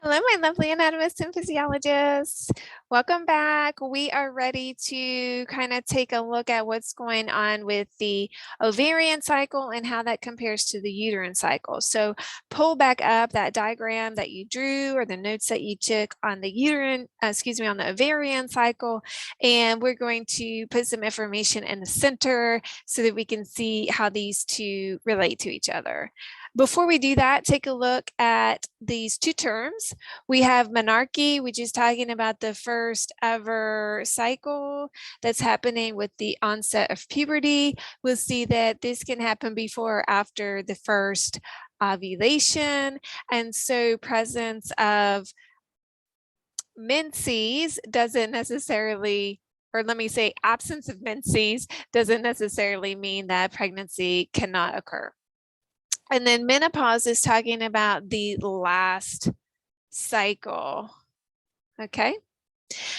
Hello, my lovely anatomists and physiologists. Welcome back. We are ready to kind of take a look at what's going on with the ovarian cycle and how that compares to the uterine cycle. So pull back up that diagram that you drew or the notes that you took on the on the ovarian cycle, and we're going to put some information in the center so that we can see how these two relate to each other. Before we do that, take a look at these two terms. We have menarche, which is talking about the first ever cycle that's happening with the onset of puberty. We'll see that this can happen before or after the first ovulation. And so presence of menses doesn't necessarily, or let me say absence of menses doesn't necessarily mean that pregnancy cannot occur. And then menopause is talking about the last cycle. Okay.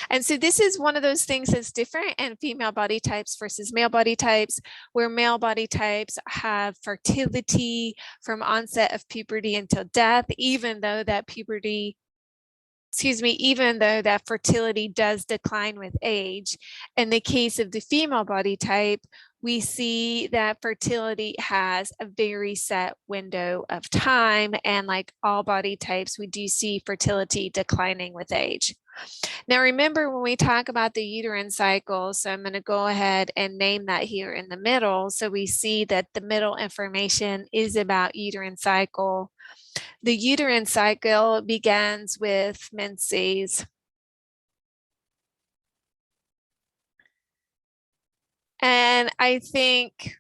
And so this is one of those things that's different in female body types versus male body types, where male body types have fertility from onset of puberty until death, even though that fertility does decline with age. In the case of the female body type, we see that fertility has a very set window of time, and like all body types, we do see fertility declining with age. Now, remember when we talk about the uterine cycle, so I'm going to go ahead and name that here in the middle. So we see that the middle information is about uterine cycle. The uterine cycle begins with menses. And I think,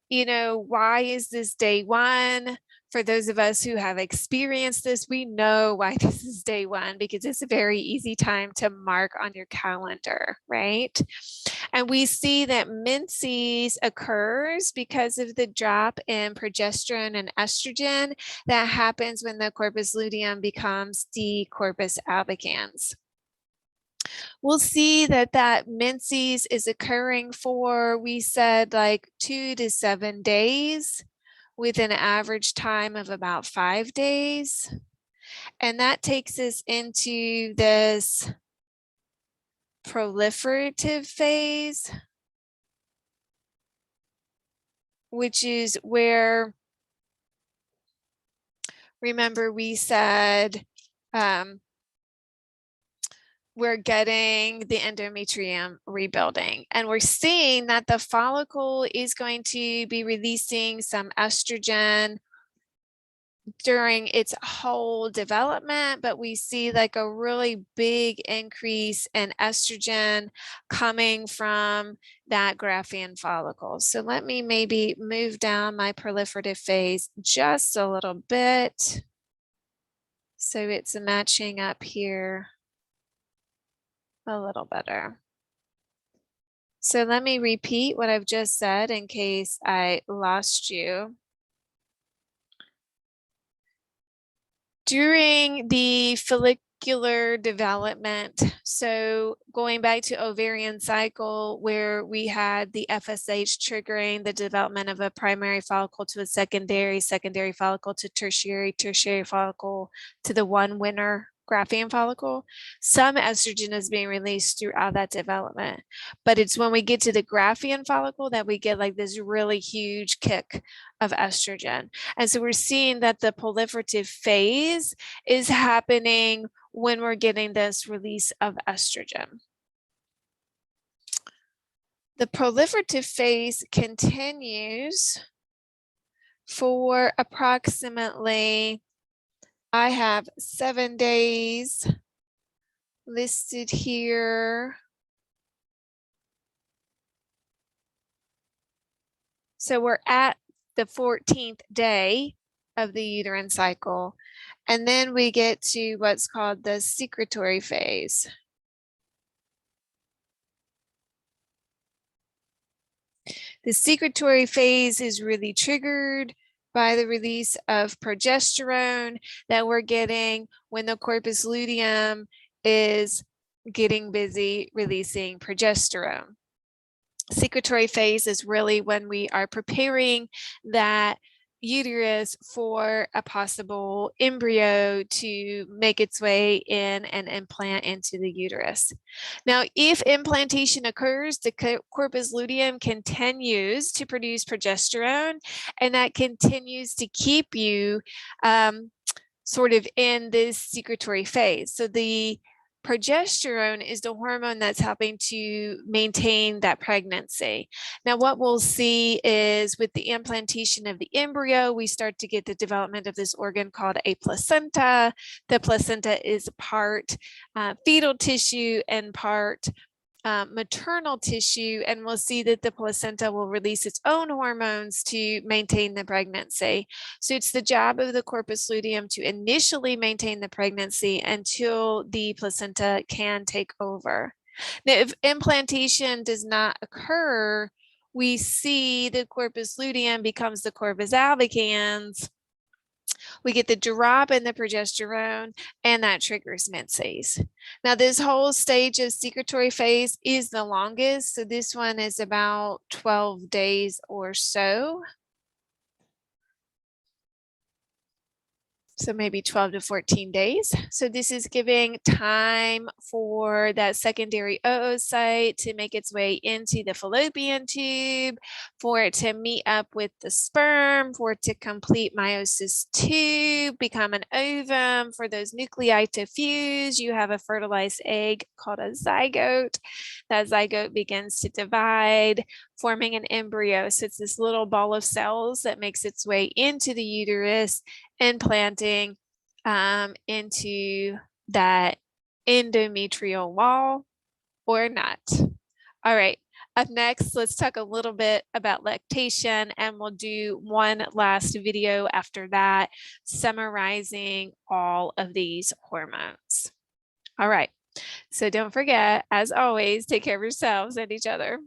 why is this day one? For those of us who have experienced this, we know why this is day one, because it's a very easy time to mark on your calendar, right? And we see that menses occurs because of the drop in progesterone and estrogen that happens when the corpus luteum becomes the corpus albicans. We'll see that menses is occurring for, we said, like 2 to 7 days with an average time of about 5 days. And that takes us into this proliferative phase, which is where, remember we said, we're getting the endometrium rebuilding, and we're seeing that the follicle is going to be releasing some estrogen during its whole development, but we see like a really big increase in estrogen coming from that Graafian follicle. So let me maybe move down my proliferative phase just a little bit, so it's matching up here a little better. So let me repeat what I've just said in case I lost you. During the follicular development, so going back to ovarian cycle, where we had the FSH triggering the development of a primary follicle to a secondary follicle to tertiary follicle to the one winner Graafian follicle, some estrogen is being released throughout that development. But it's when we get to the Graafian follicle that we get like this really huge kick of estrogen. And so we're seeing that the proliferative phase is happening when we're getting this release of estrogen. The proliferative phase continues for approximately, I have 7 days listed here. So we're at the 14th day of the uterine cycle, and then we get to what's called the secretory phase. The secretory phase is really triggered by the release of progesterone that we're getting when the corpus luteum is getting busy releasing progesterone. Secretory phase is really when we are preparing that uterus for a possible embryo to make its way in and implant into the uterus. Now, if implantation occurs, the corpus luteum continues to produce progesterone, and that continues to keep you sort of in this secretory phase. So the progesterone is the hormone that's helping to maintain that pregnancy. Now, what we'll see is with the implantation of the embryo, we start to get the development of this organ called a placenta. The placenta is part fetal tissue and part maternal tissue, and we'll see that the placenta will release its own hormones to maintain the pregnancy. So it's the job of the corpus luteum to initially maintain the pregnancy until the placenta can take over. Now, if implantation does not occur, we see the corpus luteum becomes the corpus albicans. We get the drop in the progesterone, and that triggers menses. Now, this whole stage of secretory phase is the longest. So this one is about 12 days or so. So maybe 12 to 14 days. So this is giving time for that secondary oocyte to make its way into the fallopian tube, for it to meet up with the sperm, for it to complete meiosis II, become an ovum, for those nuclei to fuse. You have a fertilized egg called a zygote. That zygote begins to divide, forming an embryo. So it's this little ball of cells that makes its way into the uterus, implanting into that endometrial wall or not. All right, up next, let's talk a little bit about lactation, and we'll do one last video after that, summarizing all of these hormones. All right, so don't forget, as always, take care of yourselves and each other.